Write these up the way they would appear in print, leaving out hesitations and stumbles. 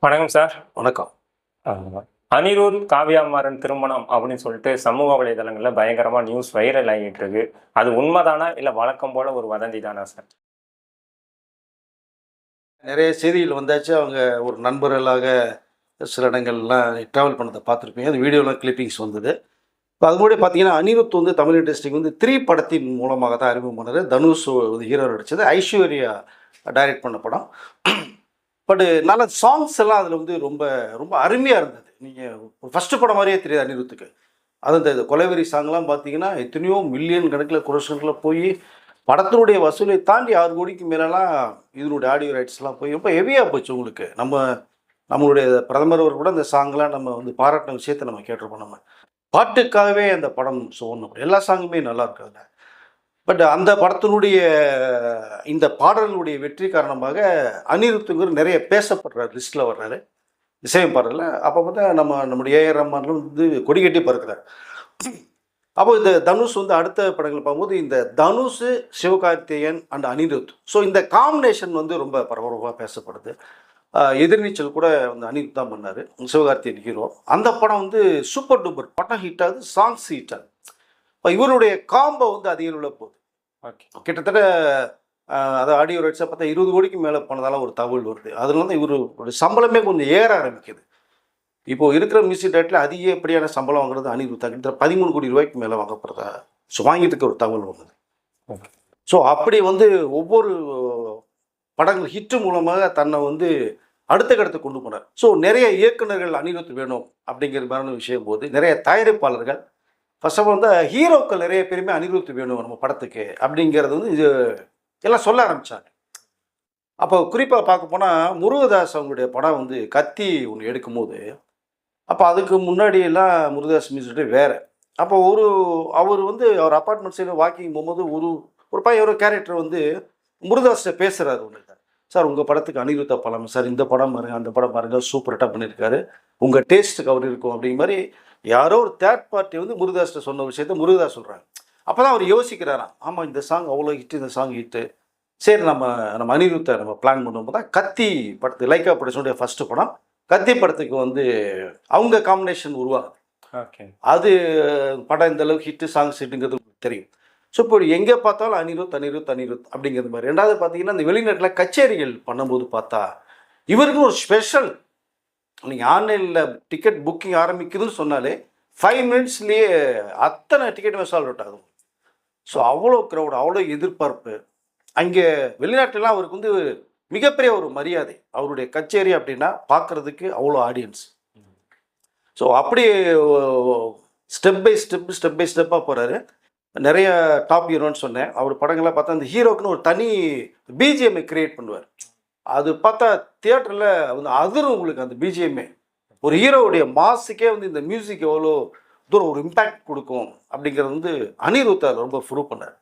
வணக்கம் சார். வணக்கம். ஆமா. அனிருத், காவ்யா மாறன் திருமணம் அப்படின்னு சொல்லிட்டு சமூக வலைதளங்கள்ல பயங்கரமா நியூஸ் வைரல் ஆகிட்டு இருக்கு. அது உண்மைதானா இல்ல வழக்கம் போல ஒரு வதந்தி தானா சார்? நிறைய செய்திகள் வந்தாச்சு. அவங்க ஒரு நண்பர்களாக சில இடங்கள்லாம் ட்ராவல் பண்ணதை பார்த்துருப்பீங்க. அந்த வீடியோலாம் கிளிப்பிங்ஸ் வந்தது. இப்போ அது முன்னாடி பார்த்தீங்கன்னா, அனிருத் வந்து தமிழ் இண்டஸ்ட்ரிக்கு வந்து 3 படத்தின் மூலமாக தான் அறிமுகம் பண்ணாரு. தனுஷ் வந்து ஹீரோ நடிச்சது. ஐஸ்வர்யா டைரக்ட் பண்ண படம். நல்ல சாங்ஸ் எல்லாம் அதில் வந்து ரொம்ப ரொம்ப அருமையாக இருந்தது. நீங்கள் ஃபஸ்ட்டு படம் மாதிரியே தெரியாது அனிருத்துக்கு. அது இந்த கொலைவெறி சாங்லாம் பார்த்தீங்கன்னா, எத்தனையோ மில்லியன் கணக்கில் குரோஷன்களில் போய் படத்தினுடைய வசூலை தாண்டி 6 கோடிக்கு மேலலாம் இதனுடைய ஆடியோ ரைட்ஸ்லாம் போய் ரொம்ப ஹெவியாக போச்சு உங்களுக்கு. நம்மளுடைய பிரதமர் அவர் கூட அந்த சாங்லாம் நம்ம வந்து பாராட்டின விஷயத்த நம்ம கேட்டிருப்போம் நம்ம. பாட்டுக்காகவே அந்த படம் சோர்ணும். எல்லா சாங்குமே நல்லா இருக்கு அதில. அந்த படத்தினுடைய இந்த பாடல்களுடைய வெற்றி காரணமாக அனிருத்துங்கிற நிறைய பேசப்படுறார் லிஸ்ட்டில் வர்றாரு. இசையமைப்பாளர்ல. அப்போ பார்த்தா நம்முடைய ஏஆர் ரஹ்மான்லாம் வந்து கொடி கட்டி பறக்கிறார். அப்போ இந்த தனுஷ் வந்து அடுத்த படங்கள் பார்க்கும்போது இந்த தனுஷ், சிவகார்த்திகேயன் அண்ட் அனிருத். ஸோ இந்த காம்பினேஷன் வந்து ரொம்ப பரபரப்பாக பேசப்படுது. எதிர்நீச்சல் கூட வந்து அனிருத் தான் பண்ணார், சிவகார்த்திகேயன் ஹீரோ. அந்த படம் வந்து சூப்பர் டூப்பர் படம் ஹிட் ஆகுது, சாங்ஸ் ஹிட் ஆகுது. இப்போ இவருடைய காம்போ வந்து அதிக அளவில் போகுது. ஓகே. கிட்டத்தட்ட அது ஆடியோ ரைட்ஸாக பார்த்தா 20 கோடிக்கு மேலே போனதால ஒரு தகவல் வருது. அதில் வந்து இவருடைய சம்பளமே கொஞ்சம் ஏற ஆரம்பிக்குது. இப்போ இருக்கிற மியூசிக் டைரக்டரில் அதிகப்படியான சம்பளம் வாங்குறது அனிருத். கிட்டத்தட்ட 13 கோடி ரூபாய்க்கு மேலே வாங்கப்படுறதா வாங்கிட்டு இருக்க ஒரு தகவல் வந்தது. ஸோ அப்படி வந்து ஒவ்வொரு படங்கள் ஹிட்டு மூலமாக தன்னை வந்து அடுத்த கடத்தை கொண்டு போனார். ஸோ நிறைய இயக்குநர்கள் அனிருத் வேணும் அப்படிங்கிற மாதிரியான விஷயம் போது நிறைய தயாரிப்பாளர்கள் ஃபர்ஸ்ட் ஆஃப் ஆல் வந்து ஹீரோக்கள் நிறைய பேருமே அனிருத் வேணும் நம்ம படத்துக்கு அப்படிங்கிறது வந்து இது எல்லாம் சொல்ல ஆரம்பித்தாங்க. அப்போ குறிப்பாக பார்க்க போனால் முருகதாஸ் அவங்களுடைய படம் வந்து கத்தி ஒன்று எடுக்கும்போது, அப்போ அதுக்கு முன்னாடியெல்லாம் முருகதாஸ் மியூசிக் வேறு. அப்போ அவர் வந்து அவர் அப்பார்ட்மெண்ட் சைடு வாக்கிங் போகும்போது ஒரு பையன் ஒரு கேரக்டர் வந்து முருகதாஸ்கிட்ட பேசுகிறாரு ஒன்று, சார் உங்கள் படத்துக்கு அனிருத்தை படம் சார், இந்த படம் பாருங்க அந்த படம் பாருங்க சூப்பராக பண்ணியிருக்காரு, உங்கள் டேஸ்ட்டுக்கு அவர் இருக்கும் அப்படிங்கிற மாதிரி யாரோ ஒரு தேர்ட் பார்ட்டி வந்து முருகதாஸ்கிட்ட சொன்ன விஷயத்த முருகதாஸ் சொல்கிறாங்க. அப்போ தான் அவர் யோசிக்கிறாராம், ஆமாம் இந்த சாங் அவ்வளோ ஹிட்டு, இந்த சாங் ஹிட்டு, சரி நம்ம அனிருத்தை நம்ம பிளான் பண்ணும்போது தான் கத்தி படத்து லைக்கா ப்ரொடக்ஷனுடைய ஃபஸ்ட்டு படம் கத்தி படத்துக்கு வந்து அவங்க காம்பினேஷன் உருவாகுது. ஓகே. அது படம் இந்த அளவுக்கு ஹிட்டு சாங்ஸ் ஹிட்டுங்கிறது தெரியும். ஸோ இப்போ எங்கே பார்த்தாலும் அனிருத் அனிருத் அனிருத் அப்படிங்கிறது மாதிரி. ரெண்டாவது பார்த்தீங்கன்னா இந்த வெளிநாட்டில் கச்சேரிகள் பண்ணும்போது பார்த்தா இவருக்கு ஒரு ஸ்பெஷல், நீங்கள் ஆன்லைனில் டிக்கெட் புக்கிங் ஆரம்பிக்குதுன்னு சொன்னாலே 5 மினிட்ஸ்லேயே அத்தனை டிக்கெட்டுமே சால்வ் அவுட் ஆகும். ஸோ அவ்வளோ க்ரௌட், அவ்வளோ எதிர்பார்ப்பு. அங்கே வெளிநாட்டிலாம் அவருக்கு வந்து மிகப்பெரிய ஒரு மரியாதை. அவருடைய கச்சேரி அப்படின்னா பார்க்குறதுக்கு அவ்வளோ ஆடியன்ஸ். ஸோ அப்படி ஸ்டெப் பை ஸ்டெப்பாக போகிறாரு. நிறைய டாப் ஹீரோன்னு சொன்னேன். அவர் படங்களாக பார்த்தா அந்த ஹீரோக்குன்னு ஒரு தனி பிஜிஎம்ஐ கிரியேட் பண்ணுவார். அது பார்த்தா தியேட்டரில் வந்து அதிரும் உங்களுக்கு அந்த பிஜிஎம்ஏ. ஒரு ஹீரோவுடைய மாஸுக்கே வந்து இந்த மியூசிக் எவ்வளோ தூரம் ஒரு இம்பேக்ட் கொடுக்கும் அப்படிங்கிறது வந்து அனிருத் அதில் ரொம்ப ப்ரூவ் பண்ணார்.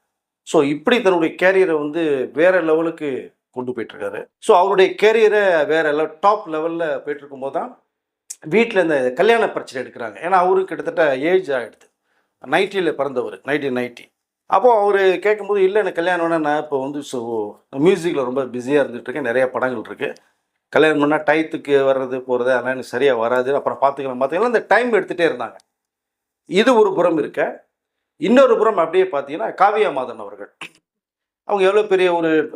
ஸோ இப்படி தன்னுடைய கேரியரை வந்து வேறு லெவலுக்கு கொண்டு போயிட்டுருக்காரு. ஸோ அவருடைய கேரியரை வேறு டாப் லெவலில் போயிட்டுருக்கும் போது தான் வீட்டில் இந்த கல்யாண பிரச்சனை எடுக்கிறாங்க. ஏன்னா அவருக்கு கிட்டத்தட்ட ஏஜ் ஆகிடுது. 90ல் பிறந்தவர், 1990. அப்போது அவர் கேட்கும்போது, இல்லை எனக்கு கல்யாணம் வேணா, நான் இப்போ வந்து மியூசிக்கில் ரொம்ப பிஸியாக இருந்துகிட்ருக்கேன், நிறையா படங்கள் இருக்குது, கல்யாணம் பண்ணால் டயத்துக்கு வர்றது போகிறது அதெல்லாம் எனக்கு சரியாக வராது, அப்புறம் பார்த்துக்கலாம் இந்த டைம் எடுத்துகிட்டே இருந்தாங்க. இது ஒரு புறம் இருக்க, இன்னொரு புறம் அப்படியே பார்த்தீங்கன்னா காவ்யா மாதன் அவர்கள், அவங்க எவ்வளோ பெரிய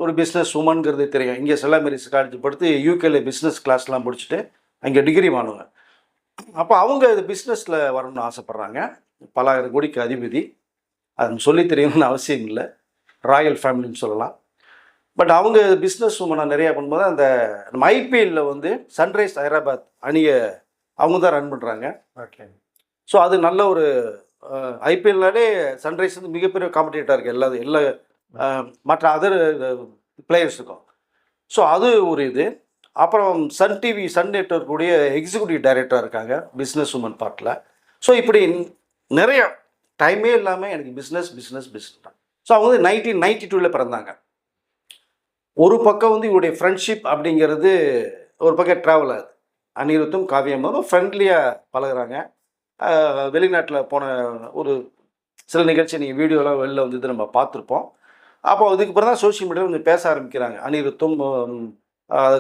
ஒரு பிஸ்னஸ் உமன்கிறது தெரியும். இங்கே செல்லா மேரிஸ் காலேஜ் படுத்து யூகேல பிஸ்னஸ் கிளாஸ்லாம் முடிச்சுட்டு அங்கே டிகிரி வாங்குவாங்க. அப்போ அவங்க இது பிஸ்னஸில் வரணும்னு ஆசைப்பட்றாங்க. பல ஆயிரம் கோடிக்கு அதிபதி, அது சொல்லி தெரியணும்னு அவசியம் இல்லை, ராயல் ஃபேமிலின்னு சொல்லலாம். அவங்க பிஸ்னஸ் உமனாக நிறையா பண்ணும்போது அந்த நம்ம ஐபிஎல்லில் வந்து சன்ரைஸ் ஹைதராபாத் அணியை அவங்க தான் ரன் பண்ணுறாங்க. ஓகே. ஸோ அது நல்ல ஒரு ஐபிஎல்னாலே சன்ரைஸ் வந்து மிகப்பெரிய காம்படிட்டராக இருக்குது எல்லா மற்ற அதர் பிளேயர்ஸுக்கும். ஸோ அது ஒரு இது. அப்புறம் சன் டிவி, சன் நெட்வொர்க்குடைய எக்ஸிக்யூட்டிவ் டைரக்டராக இருக்காங்க பிஸ்னஸ் உமன் பார்ட்டில். ஸோ இப்படி நிறைய டைமே இல்லாமல் எனக்கு பிஸ்னஸ் தான். ஸோ அவங்க வந்து 1992 பிறந்தாங்க. ஒரு பக்கம் வந்து இவருடைய ஃப்ரெண்ட்ஷிப் அப்படிங்கிறது ஒரு பக்கம் ட்ராவல் ஆகுது. அனிருத்தும் காவியமாவும் ஃப்ரெண்ட்லியாக பழகுறாங்க. வெளிநாட்டில் போன ஒரு சில நிகழ்ச்சி நீங்கள் வீடியோலாம் வெளில வந்தது நம்ம பார்த்துருப்போம். அப்போ இதுக்கு பிறகு தான் சோஷியல் மீடியாவில் கொஞ்சம் பேச ஆரம்பிக்கிறாங்க. அனிருத்தும்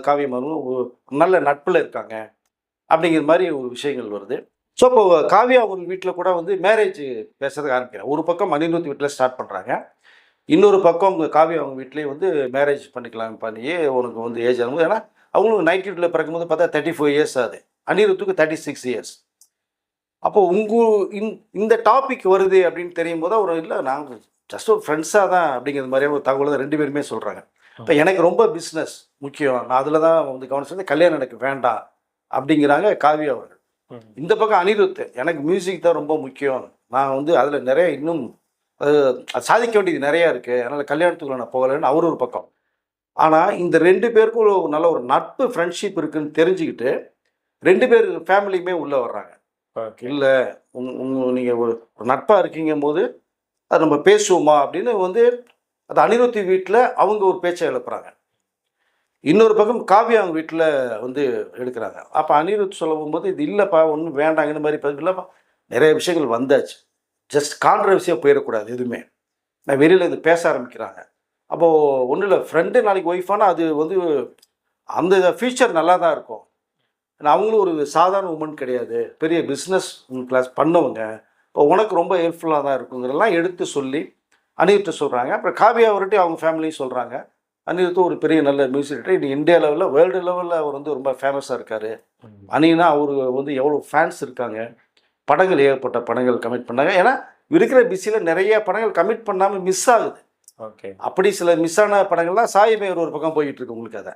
காவியமாரும் நல்ல நட்பில் இருக்காங்க அப்படிங்கிற மாதிரி ஒரு விஷயங்கள் வருது. ஸோ இப்போ காவியா அவங்க வீட்டில் கூட வந்து மேரேஜ் பேசுறதுக்கு ஆரம்பிக்கிறேன். ஒரு பக்கம் அனிருத் வீட்டில் ஸ்டார்ட் பண்ணுறாங்க, இன்னொரு பக்கம் அவங்க காவியா அவங்க வீட்லேயே வந்து மேரேஜ் பண்ணிக்கலாம் பண்ணியே உனக்கு வந்து ஏஜ் ஆகும்போது, ஏன்னா அவங்களும் 92 பிறக்கும்போது பார்த்தா 34 இயர்ஸ் ஆகுது, அனிருத்துக்கு 36 இயர்ஸ். அப்போ இந்த டாபிக் வருது அப்படின்னு தெரியும் போது ஒரு இல்லை நாங்கள் ஜஸ்ட் ஒரு ஃப்ரெண்ட்ஸாக தான் அப்படிங்கிற மாதிரியான ஒரு தகவலை தான் 2 பேருமே சொல்கிறாங்க. இப்போ எனக்கு ரொம்ப பிஸ்னஸ் முக்கியம், நான் அதில் தான் வந்து கவனிச்சு வந்து கல்யாணம் எனக்கு வேண்டாம் அப்படிங்கிறாங்க காவியா அவர்கள். இந்த பக்கம் அனிருத், எனக்கு மியூசிக் தான் ரொம்ப முக்கியம், நான் வந்து அதில் நிறைய இன்னும் அது சாதிக்க வேண்டியது நிறையா இருக்குது, அதனால் கல்யாணத்துக்குள்ள நான் போகலைன்னு அவர் ஒரு பக்கம். ஆனால் இந்த 2 பேருக்கும் ஒரு நல்ல ஒரு நட்பு ஃப்ரெண்ட்ஷிப் இருக்குன்னு தெரிஞ்சுக்கிட்டு 2 பேர் ஃபேமிலியுமே உள்ளே வர்றாங்க. இல்லை நீங்கள் ஒரு நட்பாக இருக்கீங்கும் போது அது நம்ம பேசுவோமா அப்படின்னு வந்து அது அனிருத்தி வீட்டில் அவங்க ஒரு பேச்சை எழுப்புறாங்க. இன்னொரு பக்கம் காவியா அவங்க வீட்டில் வந்து எடுக்கிறாங்க. அப்போ அனிருத் சொல்ல போகும்போது இது இல்லைப்பா ஒன்றும் வேண்டாங்கிற மாதிரி இல்லைப்பா நிறைய விஷயங்கள் வந்தாச்சு, ஜஸ்ட் கான்ட்ரவர்சியாக போயிடக்கூடாது எதுவுமே, நான் வெளியில் இது பேச ஆரம்பிக்கிறாங்க. அப்போது ஒன்றும் இல்லை, ஃப்ரெண்டு நாளைக்கு ஒய்ஃபானால் அது வந்து அந்த ஃபியூச்சர் நல்லா தான் இருக்கும், அவங்களும் ஒரு சாதாரண உமன் கிடையாது, பெரிய பிஸ்னஸ் கிளாஸ் பண்ணவங்க, இப்போ உனக்கு ரொம்ப ஹெல்ப்ஃபுல்லாக தான் இருக்குங்கிறதெல்லாம் எடுத்து சொல்லி அனிருத்தை சொல்கிறாங்க. அப்புறம் காவியா அவர்கிட்ட அவங்க ஃபேமிலியும் சொல்கிறாங்க, அனிருத்தும் ஒரு பெரிய நல்ல மியூசிக் டைரக்டர், இது இந்தியா லெவலில் வேர்ல்டு லெவலில் அவர் வந்து ரொம்ப ஃபேமஸாக இருக்கார். அனினா அவர் வந்து எவ்வளோ ஃபேன்ஸ் இருக்காங்க, படங்கள் ஏகப்பட்ட படங்கள் கமிட் பண்ணாங்க. ஏன்னா இருக்கிற பிஸியில் நிறைய படங்கள் கமிட் பண்ணாமல் மிஸ் ஆகுது. ஓகே, அப்படி சில மிஸ் ஆன படங்கள்லாம் சாயிபேர் ஒரு பக்கம் போயிட்டு இருக்கு உங்களுக்கு. அதை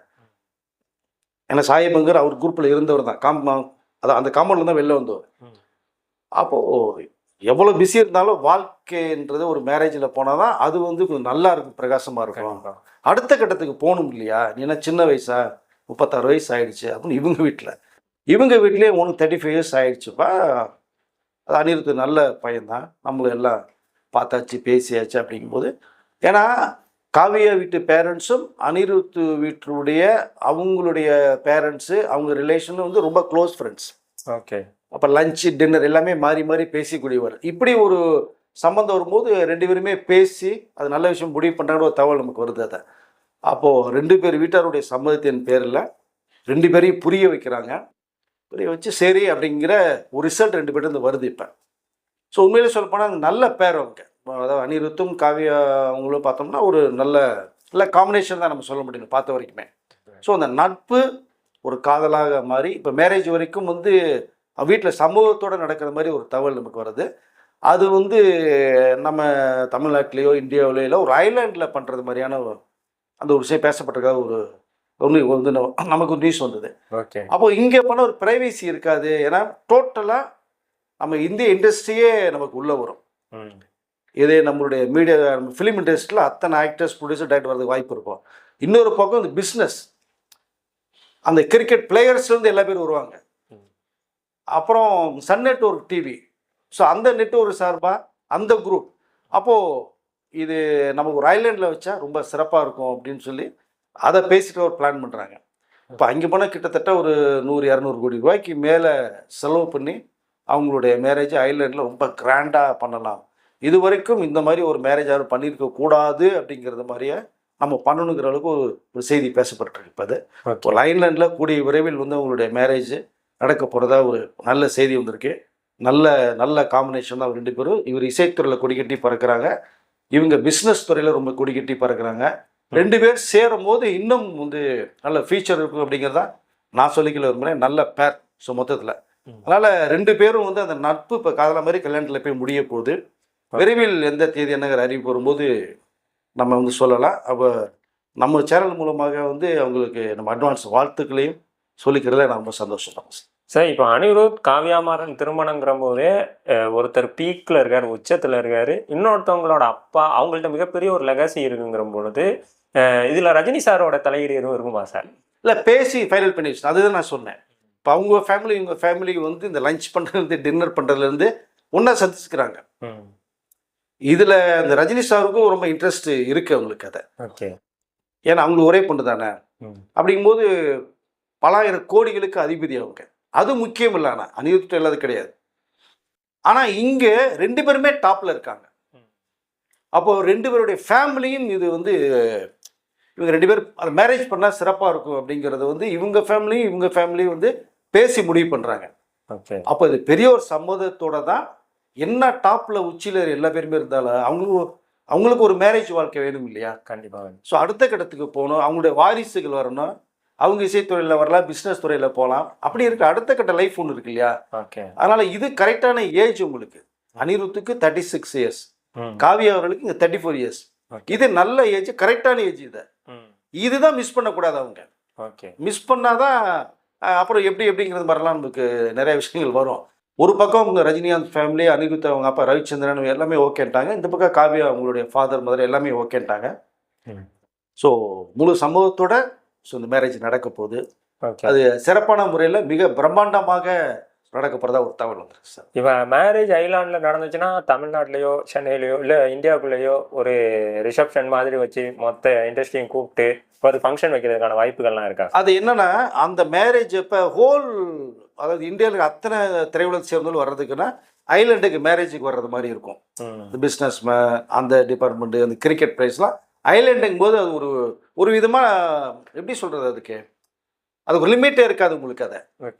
ஏன்னா சாயிபங்கர் அவர் குரூப்பில் இருந்தவர் தான், அதான் அந்த காம்பவுண்டில் தான் வெளில வந்தவர். அப்போது எவ்வளோ பிஸி இருந்தாலும் வாழ்க்கைன்றது ஒரு மேரேஜில் போனால் தான் அது வந்து கொஞ்சம் நல்லா இருக்கும், பிரகாசமாக இருக்கும். அடுத்த கட்டத்துக்கு போகணும் இல்லையா, நீனா சின்ன வயசா 36 வயசு ஆயிடுச்சு அப்படின்னு இவங்க வீட்லேயே உனக்கு 35 இயர்ஸ் ஆயிடுச்சுப்பா, அது அனிருத்து நல்ல பையன்தான், நம்மளும் எல்லாம் பார்த்தாச்சு பேசியாச்சு அப்படிங்கும்போது, ஏன்னா காவியா வீட்டு பேரண்ட்ஸும் அனிருத்து வீட்டுடைய அவங்களுடைய பேரண்ட்ஸு அவங்க ரிலேஷனும் வந்து ரொம்ப க்ளோஸ் ஃப்ரெண்ட்ஸ். ஓகே, அப்போ லஞ்சு டின்னர் எல்லாமே மாறி மாறி பேசிக்கூடியவர். இப்படி ஒரு சம்மந்தம் வரும்போது 2 பேருமே பேசி அது நல்ல விஷயம் முடிவு பண்ணுறாங்கன்னு ஒரு தகவல் நமக்கு வருது. அதை அப்போது 2 பேர் வீட்டாருடைய சம்மதத்தின் பேரில் 2 பேரையும் புரிய வைக்கிறாங்க. புரிய வச்சு சரி அப்படிங்கிற ஒரு ரிசல்ட் 2 பேர்ட்டு வருது இப்போ. ஸோ உண்மையிலே சொல்லப்போனால் நல்ல பேர் அவங்க, அதாவது அனிருத்தும் காவியா அவங்களும் பார்த்தோம்னா ஒரு நல்ல காம்பினேஷன் தான் நம்ம சொல்ல முடியும் பார்த்த வரைக்குமே. ஸோ அந்த நட்பு ஒரு காதலாக மாறி இப்போ மேரேஜ் வரைக்கும் வந்து வீட்டில் சமூகத்தோடு நடக்கிற மாதிரி ஒரு தகவல் நமக்கு வருது. அது வந்து நம்ம தமிழ்நாட்டிலேயோ இந்தியாவிலேயோ ஒரு ஐலாண்டில் பண்ணுறது மாதிரியான அந்த ஒரு விஷயம் பேசப்பட்டிருக்காத ஒன்று வந்து நமக்கு ஒரு நியூஸ் வந்தது. ஓகே, அப்போது இங்கே போனால் ஒரு ப்ரைவேசி இருக்காது, ஏன்னா டோட்டலாக நம்ம இந்திய இண்டஸ்ட்ரியே நமக்கு உள்ளே வரும். இதே நம்மளுடைய மீடியா ஃபிலிம் இண்டஸ்ட்ரியில் அத்தனை ஆக்டர்ஸ் ப்ரொடியூசர் டைரக்டர் வரதுக்கு வாய்ப்பு இருக்கும். இன்னொரு பக்கம் இந்த பிஸ்னஸ், அந்த கிரிக்கெட் பிளேயர்ஸ்லேருந்து எல்லா பேரும் வருவாங்க. அப்புறம் சன் நெட்வொர்க் டிவி, ஸோ அந்த நெட்வொர்க் சார்பாக அந்த குரூப், அப்போது இது நமக்கு ஒரு ஐலாண்டில் வச்சா ரொம்ப சிறப்பாக இருக்கும் அப்படின்னு சொல்லி அதை பேசிட்டு ஒரு பிளான் பண்ணுறாங்க. இப்போ அங்கே போனால் கிட்டத்தட்ட ஒரு 100-200 கோடி ரூபாய்க்கு மேலே செலவு பண்ணி அவங்களுடைய மேரேஜ் ஐலாண்டில் ரொம்ப கிராண்டாக பண்ணலாம். இது வரைக்கும் இந்த மாதிரி ஒரு மேரேஜ் யாரும் பண்ணியிருக்க கூடாது அப்படிங்கிறது மாதிரியே நம்ம பண்ணணுங்கிற அளவுக்கு ஒரு செய்தி பேசப்பட்டிருக்கு. இப்போ அது ஒரு ஐலாண்டில் கூடிய விரைவில் வந்து அவங்களுடைய மேரேஜ் நடக்க போகிறதா ஒரு நல்ல செய்தி வந்திருக்கு. நல்ல காம்பினேஷன் தான் 2 பேரும். இவர் இசைத்துறையில் கொடிக்கட்டி பறக்கிறாங்க, இவங்க பிஸ்னஸ் துறையில் ரொம்ப கொடிக்கட்டி பறக்கிறாங்க. 2 பேர் சேரும் போது இன்னும் வந்து நல்ல ஃபீச்சர் இருக்கும் அப்படிங்கிறதா நான் சொல்லிக்கல விரும்புகிறேன். நல்ல பேர். ஸோ மொத்தத்தில் அதனால் 2 பேரும் வந்து அந்த நட்பு இப்போ காதல மாதிரி கல்யாணத்தில் போய் முடிய போகுது. விரைவில் எந்த தேதி என்னங்கிற அறிவிப்பு வரும்போது நம்ம வந்து சொல்லலாம். அப்போ நம்ம சேனல் மூலமாக வந்து அவங்களுக்கு நம்ம அட்வான்ஸ் வாழ்த்துக்களையும் சொல்லிக்கிறதுல நான் ரொம்ப சந்தோஷம். சார், இப்போ அனிருத் காவியாமாறன் திருமணங்கிற போதே ஒருத்தர் பீக்கில் இருக்கார், உச்சத்தில் இருக்கார், இன்னொருத்தவங்களோட அப்பா, அவங்கள்ட்ட மிகப்பெரிய ஒரு லெகசி இருக்குங்கிற பொழுது இதில் ரஜினி சாரோட தலையீடு எதுவும் இருக்குமா சார்? இல்லை, பேசி ஃபைனல் பண்ணிடுச்சு. அதுதான் நான் சொன்னேன். இப்போ அவங்க ஃபேமிலி இவங்க ஃபேமிலி வந்து இந்த லஞ்ச் பண்ணுறதுலேருந்து டின்னர் பண்ணுறதுலேருந்து ஒன்றா சந்திச்சுக்கிறாங்க. இதில் இந்த ரஜினி சாருக்கும் ரொம்ப இன்ட்ரெஸ்ட் இருக்குது அவங்களுக்கு. அதை ஓகே, ஏன்னா அவங்களுக்கு ஒரே பொண்ணு தானே, அப்படிங்கும்போது பலாயிரம் கோடிகளுக்கு அதிபதி அவங்க. அது முக்கியம் இல்லை, ஆனால் அனிருத் இல்லாத கிடையாது. ஆனால் இங்கே 2 பேருமே டாப்பில் இருக்காங்க. அப்போ 2 பேருடைய ஃபேமிலியும் இது வந்து இவங்க 2 பேர் அது மேரேஜ் பண்ணால் சிறப்பாக இருக்கும் அப்படிங்கிறது வந்து இவங்க ஃபேமிலியும் வந்து பேசி முடிவு பண்ணுறாங்க. ஓகே. அப்போ இது பெரிய ஒரு சம்மதத்தோட தான் என்ன டாப்பில் உச்சியில் எல்லா பேருமே இருந்தாலும் அவங்களுக்கு ஒரு மேரேஜ் வாழ்க்கை வேணும் இல்லையா? கண்டிப்பாக. ஸோ அடுத்த கட்டத்துக்கு போகணும், அவங்களுடைய வாரிசுகள் வரணும், அவங்க இசைத்துறையில் வரலாம், பிஸ்னஸ் துறையில் போகலாம், அப்படி இருக்க அடுத்த கட்ட லைஃப் ஒன்று இருக்கு இல்லையா? ஓகே. அதனால் இது கரெக்டான ஏஜ் உங்களுக்கு. அனிருத்துக்கு 36 இயர்ஸ், காவியா அவர்களுக்கு இங்கே 34 இயர்ஸ். இது நல்ல ஏஜ், கரெக்டான ஏஜ். இதுதான் மிஸ் பண்ணக்கூடாது. அவங்க ஓகே. மிஸ் பண்ணாதான் அப்புறம் எப்படிங்கிறது மாதிரிலாம் நமக்கு நிறைய விஷயங்கள் வரும். ஒரு பக்கம் அவங்க ரஜினிகாந்த் ஃபேமிலி, அனிருத் அவங்க அப்பா ரவிச்சந்திரன் எல்லாமே ஓகேன்ட்டாங்க. இந்த பக்கம் காவியா அவங்களுடைய ஃபாதர் மதர் எல்லாமே ஓகேன்ட்டாங்க. ஸோ முழு சம்பவத்தோட இந்த மேரேஜ் நடக்க போகுது. அது சிறப்பான முறையில் மிக பிரம்மாண்டமாக நடக்க போகிறதா ஒரு தகவல் வந்துருக்கு சார். இப்போ மேரேஜ் ஐலாண்டில் நடந்துச்சுன்னா தமிழ்நாட்டிலையோ சென்னையிலையோ இல்லை இந்தியாவுக்குள்ளேயோ ஒரு ரிசப்ஷன் மாதிரி வச்சு மொத்த இண்டஸ்ட்ரியும் கூப்பிட்டு ஒரு ஃபங்க்ஷன் வைக்கிறதுக்கான வாய்ப்புகள்லாம் இருக்கா? அது என்னன்னா, அந்த மேரேஜ் இப்போ அதாவது இந்தியாவில் அத்தனை திரையுலகத்தை சேர்ந்தவர்கள் வர்றதுக்குன்னா ஐலாண்டுக்கு மேரேஜுக்கு வர்றது மாதிரி இருக்கும். இந்த பிஸ்னஸ் மேன், அந்த டிபார்ட்மெண்ட்டு, அந்த கிரிக்கெட் பிளேஸ்லாம் ஐலாண்டுங்கும் போது அது ஒரு விதமாக எப்படி சொல்கிறது, அது ஒரு லிமிட்டே இருக்காது உங்களுக்கு.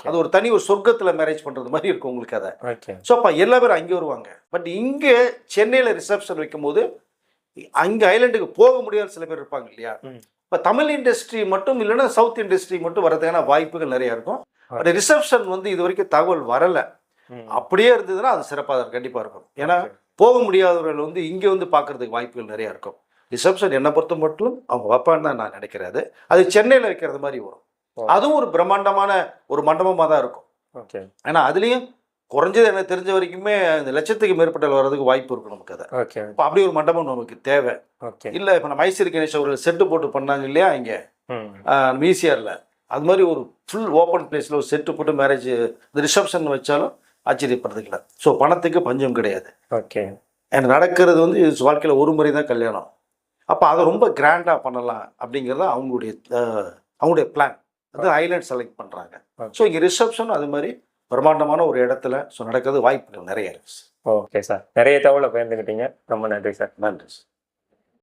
அது ஒரு தனி ஒரு சொர்க்கத்தில் மேரேஜ் பண்ணுறது மாதிரி இருக்கும் உங்களுக்கு. ஸோ அப்போ எல்லா பேரும் அங்கே வருவாங்க. பட் இங்கே சென்னையில் ரிசப்ஷன் வைக்கும்போது அங்கே ஐலாண்டுக்கு போக முடியாத சில பேர் இருப்பாங்க இல்லையா? இப்போ தமிழ் இண்டஸ்ட்ரி மட்டும் இல்லைன்னா சவுத் இண்டஸ்ட்ரி மட்டும் வரதுக்கான வாய்ப்புகள் நிறையா இருக்கும். பட் ரிசப்ஷன் வந்து இது வரைக்கும் தகவல் வரலை. அப்படியே இருந்ததுன்னா அது சிறப்பாக கண்டிப்பாக இருக்கும். ஏன்னா போக முடியாதவர்கள் வந்து இங்கே வந்து பார்க்கறதுக்கு வாய்ப்புகள் நிறையா இருக்கும். ரிசப்ஷன் என்னை பொறுத்த மட்டும் அவங்க வைப்பான்னு தான் நான் நினைக்கிறது. அது சென்னையில் வைக்கிறது மாதிரி வரும். அதுவும் ஒரு பிரம்மாண்டமான ஒரு மண்டபமாக தான் இருக்கும். ஓகே. ஏன்னா அதுலேயும் குறைஞ்சது எனக்கு தெரிஞ்ச வரைக்குமே இந்த லட்சத்துக்கு மேற்பட்ட வர்றதுக்கு வாய்ப்பு இருக்கும் நமக்கு. ஓகே. இப்போ அப்படி ஒரு மண்டபம் நமக்கு தேவை. ஓகே. இல்லை இப்போ நம்ம மைசூர் கணேஷ் ஒரு செட்டு போட்டு பண்ணாங்க இல்லையா இங்கே விசிஆரில், அது மாதிரி ஒரு ஃபுல் ஓப்பன் பிளேஸில் ஒரு செட்டு போட்டு மேரேஜ் இந்த ரிசப்ஷன் வச்சாலும் ஆச்சரியப்படுறதுக்கு இல்லை. ஸோ பணத்துக்கு பஞ்சம் கிடையாது. ஓகே. எனக்கு நடக்கிறது வந்து வாழ்க்கையில் ஒரு முறை தான் கல்யாணம். அப்போ அதை ரொம்ப கிராண்டாக பண்ணலாம் அப்படிங்கிறது அவங்களுடைய பிளான். அது ஐலாண்ட் செலக்ட் பண்ணுறாங்க. ஸோ இங்கே ரிசப்ஷன் அது மாதிரி பிரம்மாண்டமான ஒரு இடத்துல நடக்கிறது வாய்ப்புகள் நிறைய இருக்கு. ஓகே சார், நிறைய தகவலை பகிர்ந்துக்கிட்டீங்க. ரொம்ப நன்றி சார். நன்றி சார்.